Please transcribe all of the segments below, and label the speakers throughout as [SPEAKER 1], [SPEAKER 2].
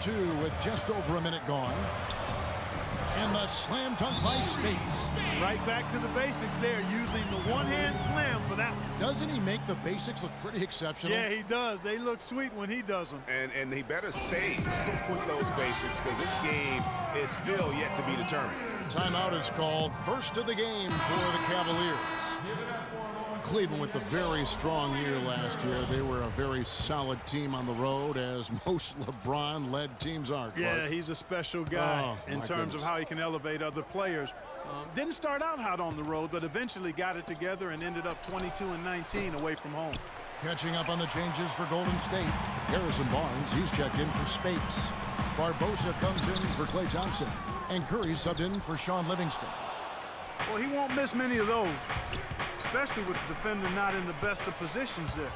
[SPEAKER 1] two with just over a minute gone. And the slam dunk by Speights.
[SPEAKER 2] Right back to the basics there, using the one-hand slam for that one.
[SPEAKER 1] Doesn't he make the basics look pretty exceptional?
[SPEAKER 2] Yeah, he does. They look sweet when he does them.
[SPEAKER 3] And he better stay with those basics because this game is still yet to be determined.
[SPEAKER 1] Timeout is called. First of the game for the Cavaliers. Cleveland with a very strong year last year. They were a very solid team on the road, as most LeBron-led teams are. Clark.
[SPEAKER 2] Yeah, he's a special guy in terms of how he can elevate other players. Didn't start out hot on the road, but eventually got it together and ended up 22-19 away from home.
[SPEAKER 1] Catching up on the changes for Golden State. Harrison Barnes, he's checked in for Speights. Barbosa comes in for Klay Thompson. And Curry subbed in for Shaun Livingston.
[SPEAKER 2] Well, he won't miss many of those, especially with the defender not in the best of positions there.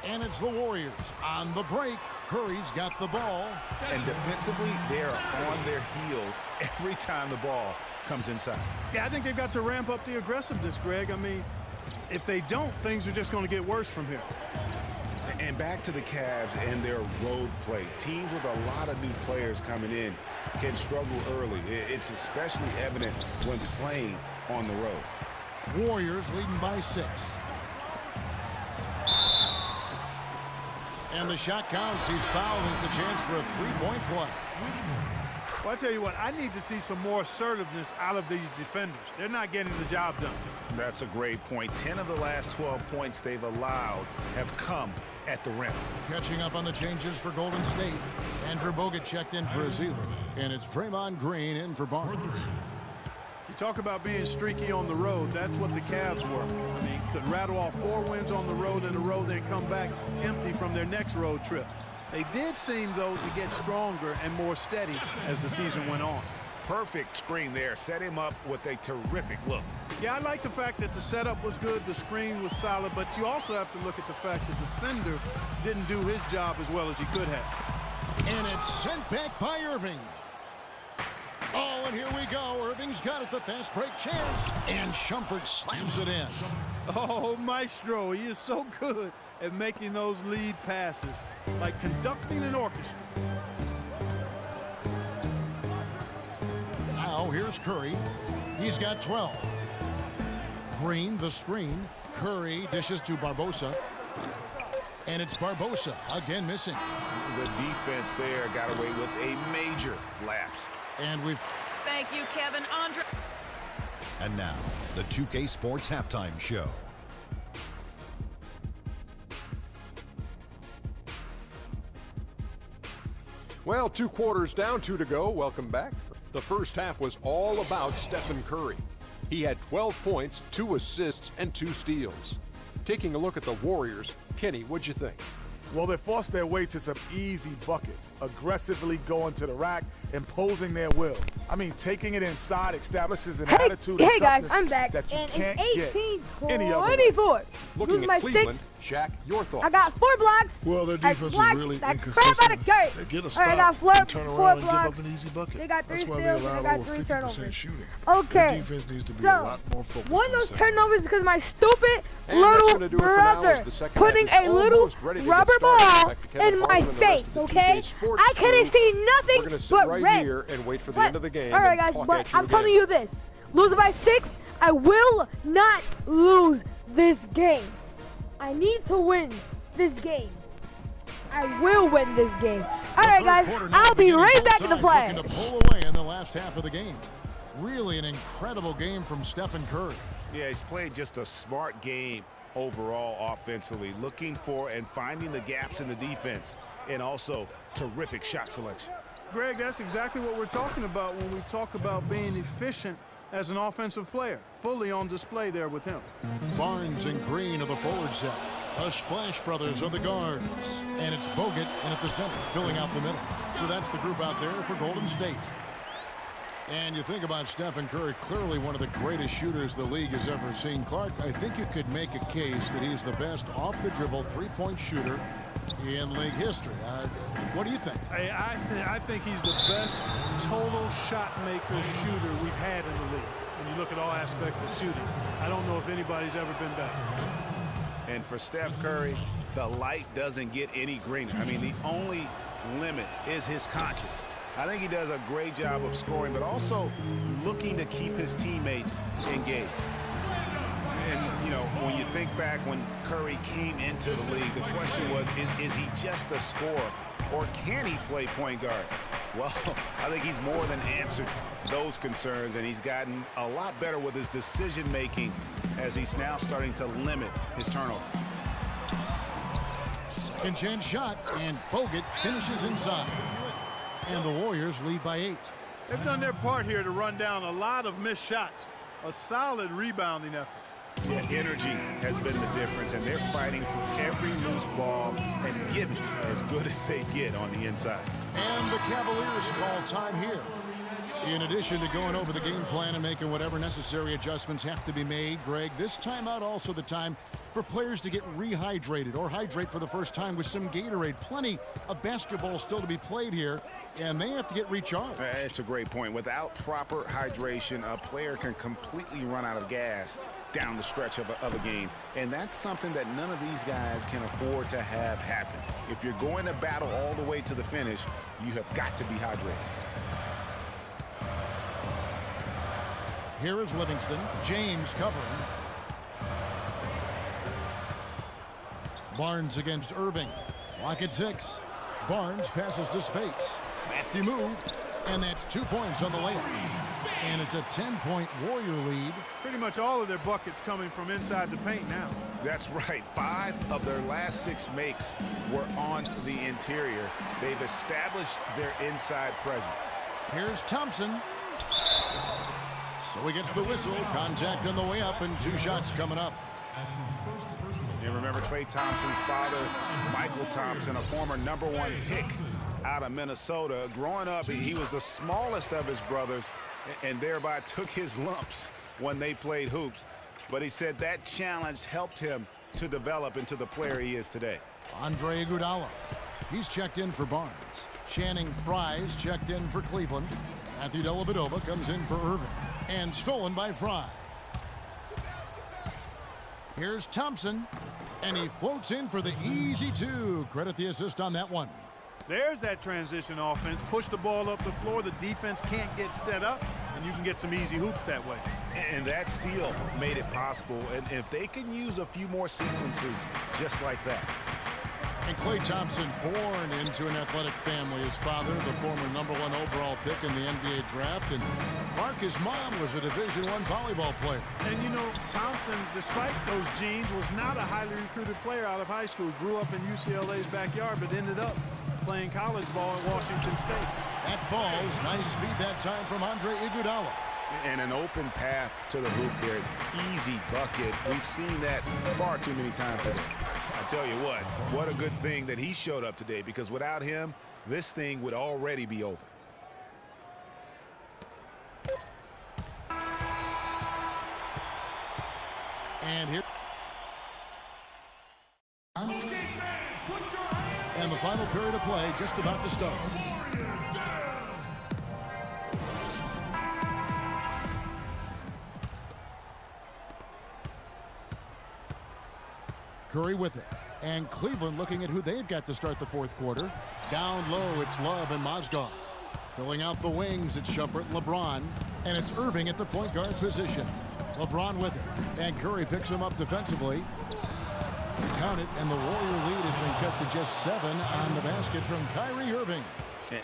[SPEAKER 1] And it's the Warriors on the break. Curry's got the ball.
[SPEAKER 3] And defensively, they're on their heels every time the ball comes inside.
[SPEAKER 2] Yeah, I think they've got to ramp up the aggressiveness, Greg. I mean, if they don't, things are just going to get worse from here.
[SPEAKER 3] And back to the Cavs and their road play. Teams with a lot of new players coming in can struggle early. It's especially evident when playing on the road.
[SPEAKER 1] Warriors leading by 6. And the shot counts. He's fouled. It's a chance for a three-point play.
[SPEAKER 2] Well, I tell you what, I need to see some more assertiveness out of these defenders. They're not getting the job done.
[SPEAKER 3] That's a great point. 10 of the last 12 points they've allowed have come at the rim.
[SPEAKER 1] Catching up on the changes for Golden State. Andrew Bogut checked in for Azila. And it's Draymond Green in for Barnes.
[SPEAKER 2] You talk about being streaky on the road. That's what the Cavs were. I mean, could rattle off 4 wins on the road in a row, then come back empty from their next road trip. They did seem, though, to get stronger and more steady as the season went on.
[SPEAKER 3] Perfect screen there. Set him up with a terrific look.
[SPEAKER 2] Yeah, I like the fact that the setup was good, the screen was solid, but you also have to look at the fact that the defender didn't do his job as well as he could have.
[SPEAKER 1] And it's sent back by Irving. Oh, and here we go. Irving's got it, the fast break chance. And Shumpert slams it in.
[SPEAKER 2] Oh, Maestro, he is so good at making those lead passes, like conducting an orchestra.
[SPEAKER 1] Now here's Curry. He's got 12. Green, the screen. Curry dishes to Barbosa. And it's Barbosa, again missing.
[SPEAKER 3] The defense there got away with a major lapse.
[SPEAKER 1] And we've...
[SPEAKER 4] Thank you, Kevin. Andre.
[SPEAKER 5] And now, the 2K Sports Halftime Show.
[SPEAKER 6] Well, 2 quarters down, 2 to go. Welcome back. The first half was all about Stephen Curry. He had 12 points, 2 assists, and 2 steals. Taking a look at the Warriors, Kenny, what'd you think?
[SPEAKER 7] Well, they forced their way to some easy buckets, aggressively going to the rack, imposing their will. I mean, taking it inside establishes an attitude of
[SPEAKER 8] guys,
[SPEAKER 7] toughness
[SPEAKER 8] I'm back.
[SPEAKER 7] that you
[SPEAKER 8] And
[SPEAKER 7] can't
[SPEAKER 8] it's
[SPEAKER 7] get any other way.
[SPEAKER 8] 18-24.
[SPEAKER 6] Looking
[SPEAKER 8] my
[SPEAKER 6] at Cleveland,
[SPEAKER 8] 6.
[SPEAKER 6] Shaq, your thoughts?
[SPEAKER 8] I got 4 blocks.
[SPEAKER 9] Well, their defense was really inconsistent.
[SPEAKER 8] Crap out of Curry.
[SPEAKER 9] They get a
[SPEAKER 8] All
[SPEAKER 9] stop
[SPEAKER 8] right, I got
[SPEAKER 9] and turn
[SPEAKER 8] 4
[SPEAKER 9] around and
[SPEAKER 8] blocks.
[SPEAKER 9] give up an easy bucket.
[SPEAKER 8] They got 3
[SPEAKER 9] That's why they
[SPEAKER 8] steals, and I
[SPEAKER 9] allowed
[SPEAKER 8] got
[SPEAKER 9] over
[SPEAKER 8] 3
[SPEAKER 9] 50%
[SPEAKER 8] turnovers.
[SPEAKER 9] shooting.
[SPEAKER 8] Okay.
[SPEAKER 9] Their defense needs to be a lot more focused.
[SPEAKER 8] One of those
[SPEAKER 9] on the second.
[SPEAKER 8] turnovers because my stupid
[SPEAKER 6] And that's
[SPEAKER 8] little
[SPEAKER 6] gonna do it for now,
[SPEAKER 8] brother
[SPEAKER 6] as the second
[SPEAKER 8] putting
[SPEAKER 6] half is
[SPEAKER 8] a little
[SPEAKER 6] almost ready to get
[SPEAKER 8] rubber
[SPEAKER 6] started.
[SPEAKER 8] ball
[SPEAKER 6] Back to Kevin
[SPEAKER 8] in my
[SPEAKER 6] Harlan and the rest
[SPEAKER 8] face,
[SPEAKER 6] of the
[SPEAKER 8] okay?
[SPEAKER 6] 2K Sports
[SPEAKER 8] I couldn't
[SPEAKER 6] crew.
[SPEAKER 8] see
[SPEAKER 6] We're
[SPEAKER 8] nothing
[SPEAKER 6] going to sit
[SPEAKER 8] but
[SPEAKER 6] right
[SPEAKER 8] red.
[SPEAKER 6] here and wait for the
[SPEAKER 8] But-
[SPEAKER 6] end of the game.
[SPEAKER 8] All right,
[SPEAKER 6] and
[SPEAKER 8] guys,
[SPEAKER 6] talk
[SPEAKER 8] but
[SPEAKER 6] at you
[SPEAKER 8] I'm telling
[SPEAKER 6] again.
[SPEAKER 8] you this. Lose by 6, I will not lose this game. I need to win this game. I will win this game. All right, guys, I'll be right back in the flash.
[SPEAKER 1] Looking to pull away in the last half of the game. Really an incredible game from Stephen Curry.
[SPEAKER 3] Yeah, he's played just a smart game overall offensively, looking for and finding the gaps in the defense, and also terrific shot selection.
[SPEAKER 2] Greg, that's exactly what we're talking about when we talk about being efficient as an offensive player. Fully on display there with him.
[SPEAKER 1] Barnes and Green are the forward set. The Splash Brothers are the guards. And it's Bogut in at the center, filling out the middle. So that's the group out there for Golden State. And you think about Stephen Curry, clearly one of the greatest shooters the league has ever seen. Clark, I think you could make a case that he's the best off-the-dribble three-point shooter in league history. What do you think?
[SPEAKER 2] I think he's the best total shot maker shooter we've had in the league. When you look at all aspects of shooting, I don't know if anybody's ever been better.
[SPEAKER 3] And for Steph Curry, the light doesn't get any greener. I mean, the only limit is his conscience. I think he does a great job of scoring, but also looking to keep his teammates engaged. And, you know, when you think back when Curry came into the league, the question was, is he just a scorer, or can he play point guard? Well, I think he's more than answered those concerns, and he's gotten a lot better with his decision-making as he's now starting to limit his turnover.
[SPEAKER 1] Second chance shot, and Bogut finishes inside. And the Warriors lead by 8.
[SPEAKER 2] They've done their part here to run down a lot of missed shots. A solid rebounding effort.
[SPEAKER 3] Yeah, energy has been the difference, and they're fighting for every loose ball and giving as good as they get on the inside.
[SPEAKER 1] And the Cavaliers call time here. In addition to going over the game plan and making whatever necessary adjustments have to be made, Greg, this timeout also the time for players to get rehydrated or hydrate for the first time with some Gatorade. Plenty of basketball still to be played here, and they have to get recharged.
[SPEAKER 3] It's a great point. Without proper hydration, a player can completely run out of gas down the stretch of a game, and that's something that none of these guys can afford to have happen. If you're going to battle all the way to the finish, you have got to be hydrated.
[SPEAKER 1] Here is Livingston. James covering. Barnes against Irving. Clock at 6. Barnes passes to Spates. Crafty move. And that's 2 points on the layup. And it's a 10-point Warrior lead.
[SPEAKER 2] Pretty much all of their buckets coming from inside the paint now.
[SPEAKER 3] That's right. 5 of their last 6 makes were on the interior. They've established their inside presence.
[SPEAKER 1] Here's Thompson. So he gets the whistle. Contact on the way up, and 2 shots coming up.
[SPEAKER 3] And remember Klay Thompson's father, Michael Thompson, a former #1 pick out of Minnesota. Growing up, he was the smallest of his brothers and thereby took his lumps when they played hoops. But he said that challenge helped him to develop into the player he is today.
[SPEAKER 1] Andre Iguodala. He's checked in for Barnes. Channing Frye's checked in for Cleveland. Matthew Dellavedova comes in for Irving. And stolen by Frye. Here's Thompson. And he floats in for the easy 2. Credit the assist on that one.
[SPEAKER 2] There's that transition offense. Push the ball up the floor. The defense can't get set up, and you can get some easy hoops that way.
[SPEAKER 3] And that steal made it possible. And if they can use a few more sequences just like that.
[SPEAKER 1] And Klay Thompson, born into an athletic family. His father, the former #1 overall pick in the NBA draft. And Clark, his mom, was a Division I volleyball player.
[SPEAKER 2] And, you know, Thompson, despite those genes, was not a highly recruited player out of high school. Grew up in UCLA's backyard, but ended up playing college ball at Washington State.
[SPEAKER 1] That falls. Nice speed that time from Andre Iguodala.
[SPEAKER 3] And an open path to the hoop there. Easy bucket. We've seen that far too many times today. I tell you what a good thing that he showed up today, because without him, this thing would already be over.
[SPEAKER 1] And here. And the final period of play just about to start. Curry with it. And Cleveland looking at who they've got to start the 4th quarter. Down low, it's Love and Mozgov. Filling out the wings, it's Shumpert and LeBron. And it's Irving at the point guard position. LeBron with it. And Curry picks him up defensively. Count it, and the Warrior lead has been cut to just 7 on the basket from Kyrie Irving.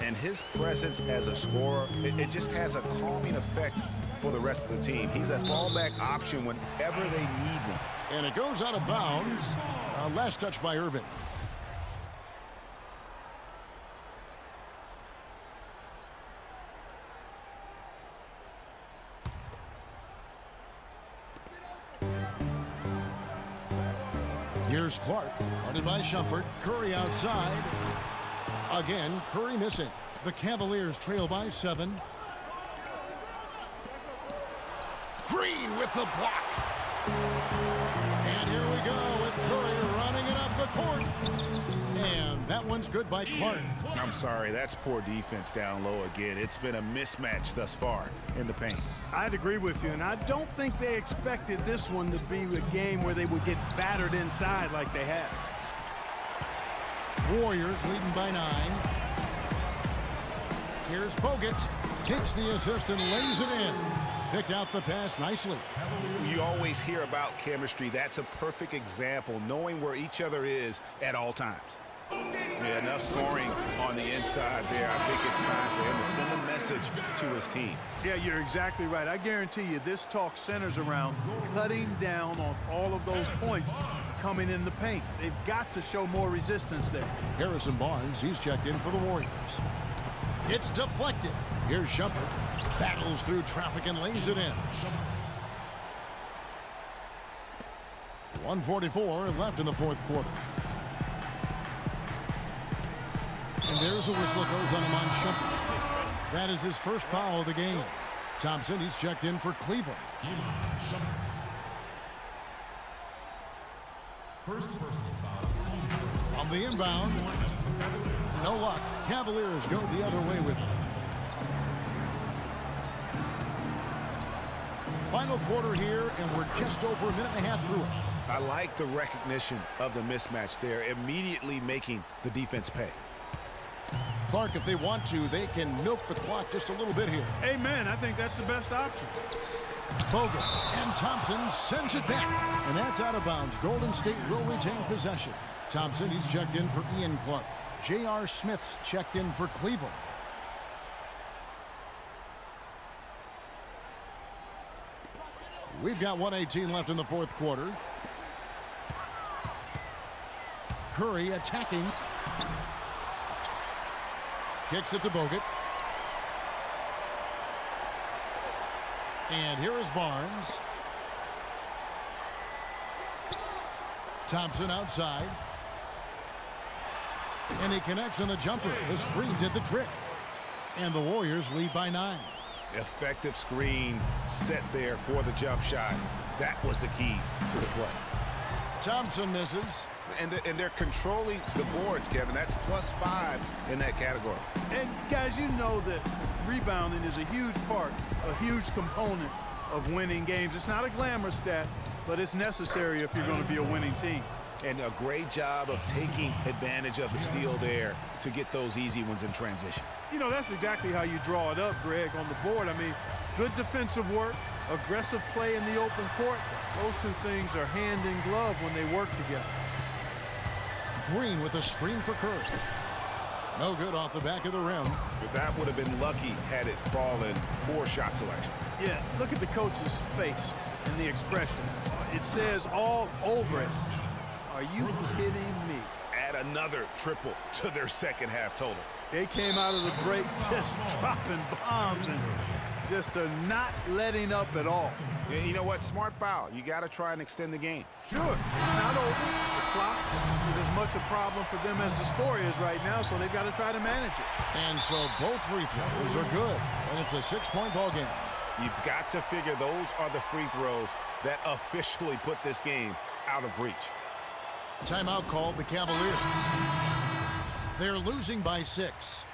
[SPEAKER 3] And his presence as a scorer, it just has a calming effect for the rest of the team. He's a fallback option whenever they need one.
[SPEAKER 1] And it goes out of bounds. Last touch by Irving. Here's Clark, guarded by Shumpert. Curry outside. Again, Curry missing. The Cavaliers trail by 7. Green with the block. And here we go with Curry running it up the court. And that one's good by Clark.
[SPEAKER 3] I'm sorry, that's poor defense down low again. It's been a mismatch thus far in the paint.
[SPEAKER 2] I'd agree with you, and I don't think they expected this one to be a game where they would get battered inside like they have.
[SPEAKER 1] Warriors leading by 9. Here's Bogut. Takes the assist and lays it in. Picked out the pass nicely.
[SPEAKER 3] You always hear about chemistry. That's a perfect example, knowing where each other is at all times. Yeah, enough scoring on the inside there. I think it's time for him to send a message to his team.
[SPEAKER 2] Yeah, you're exactly right. I guarantee you this talk centers around cutting down on all of those points coming in the paint. They've got to show more resistance there.
[SPEAKER 1] Harrison Barnes, he's checked in for the Warriors. It's deflected. Here's Shumpert. Battles through traffic and lays it in. 1:44 left in the fourth quarter. And there's a whistle that goes on Iman Shumpert. That is his first foul of the game. Thompson, he's checked in for Cleveland. On the inbound, no luck. Cavaliers go the other way with it. Final quarter here, and we're just over a minute and a half through it.
[SPEAKER 3] I like the recognition of the mismatch there, immediately making the defense pay.
[SPEAKER 1] Clark, if they want to, they can milk the clock just a little bit here.
[SPEAKER 2] Amen. I think that's the best option.
[SPEAKER 1] Bogut and Thompson sends it back, and that's out of bounds. Golden State will retain possession. Thompson, he's checked in for Ian Clark. J.R. Smith's checked in for Cleveland. We've got 1:18 left in the fourth quarter. Curry attacking. Kicks it to Bogut. And here is Barnes. Thompson outside. And he connects on the jumper. The screen did the trick. And the Warriors lead by 9.
[SPEAKER 3] Effective screen set there for the jump shot. That was the key to the play.
[SPEAKER 1] Thompson misses.
[SPEAKER 3] And they're controlling the boards, Kevin. That's +5 in that category.
[SPEAKER 2] And guys, you know that rebounding is a huge part, a huge component of winning games. It's not a glamour stat, but it's necessary if you're going to be a winning team.
[SPEAKER 3] And a great job of taking advantage of the steal there to get those easy ones in transition.
[SPEAKER 2] You know, that's exactly how you draw it up, Greg, on the board. I mean, good defensive work, aggressive play in the open court. Those two things are hand in glove when they work together.
[SPEAKER 1] Green with a screen for Curry. No good off the back of the rim.
[SPEAKER 3] But that would have been lucky had it fallen. Poor shot selection.
[SPEAKER 2] Yeah, look at the coach's face and the expression. It says all over it. Are you kidding me?
[SPEAKER 3] Add another triple to their second half total.
[SPEAKER 2] They came out of the break just dropping bombs and just not letting up at all.
[SPEAKER 3] Yeah, you know what? Smart foul. You got to try and extend the game.
[SPEAKER 2] Sure, it's not over. The clock is as much a problem for them as the score is right now, so they've got to try to manage it.
[SPEAKER 1] And so both free throws are good, and it's a 6-point ball game.
[SPEAKER 3] You've got to figure those are the free throws that officially put this game out of reach.
[SPEAKER 1] Timeout called the Cavaliers. They're losing by 6.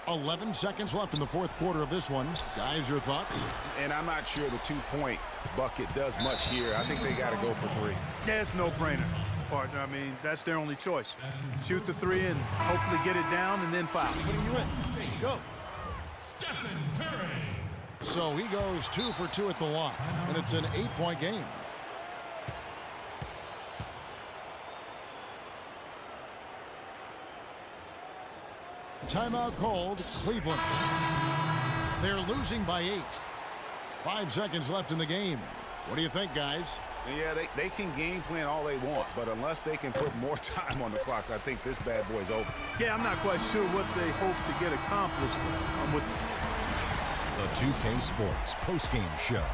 [SPEAKER 1] 11 seconds left in the fourth quarter of this one. Guys, your thoughts?
[SPEAKER 3] And I'm not sure the 2-point bucket does much here. I think they got to go for 3.
[SPEAKER 2] Yeah, it's no-brainer, partner. I mean, that's their only choice. Shoot the 3 and hopefully get it down and then foul. Go.
[SPEAKER 1] Stephen Curry. So he goes 2 for 2 at the line, and it's an 8-point game. Timeout called, Cleveland. They're losing by 8. 5 seconds left in the game. What do you think, guys?
[SPEAKER 3] Yeah, they can game plan all they want, but unless they can put more time on the clock, I think this bad boy's over.
[SPEAKER 2] Yeah, I'm not quite sure what they hope to get accomplished with
[SPEAKER 5] The 2K Sports postgame show.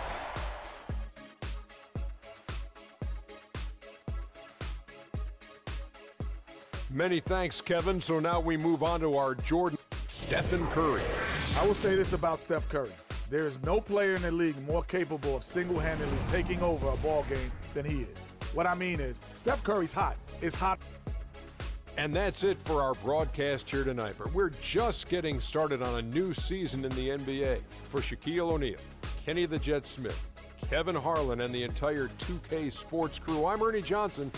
[SPEAKER 6] Many thanks, Kevin. So now we move on to our Jordan, Stephen Curry.
[SPEAKER 7] I will say this about Steph Curry. There is no player in the league more capable of single-handedly taking over a ball game than he is. What I mean is, Steph Curry's hot. It's hot.
[SPEAKER 6] And that's it for our broadcast here tonight. But we're just getting started on a new season in the NBA. For Shaquille O'Neal, Kenny the Jet Smith, Kevin Harlan, and the entire 2K Sports crew, I'm Ernie Johnson.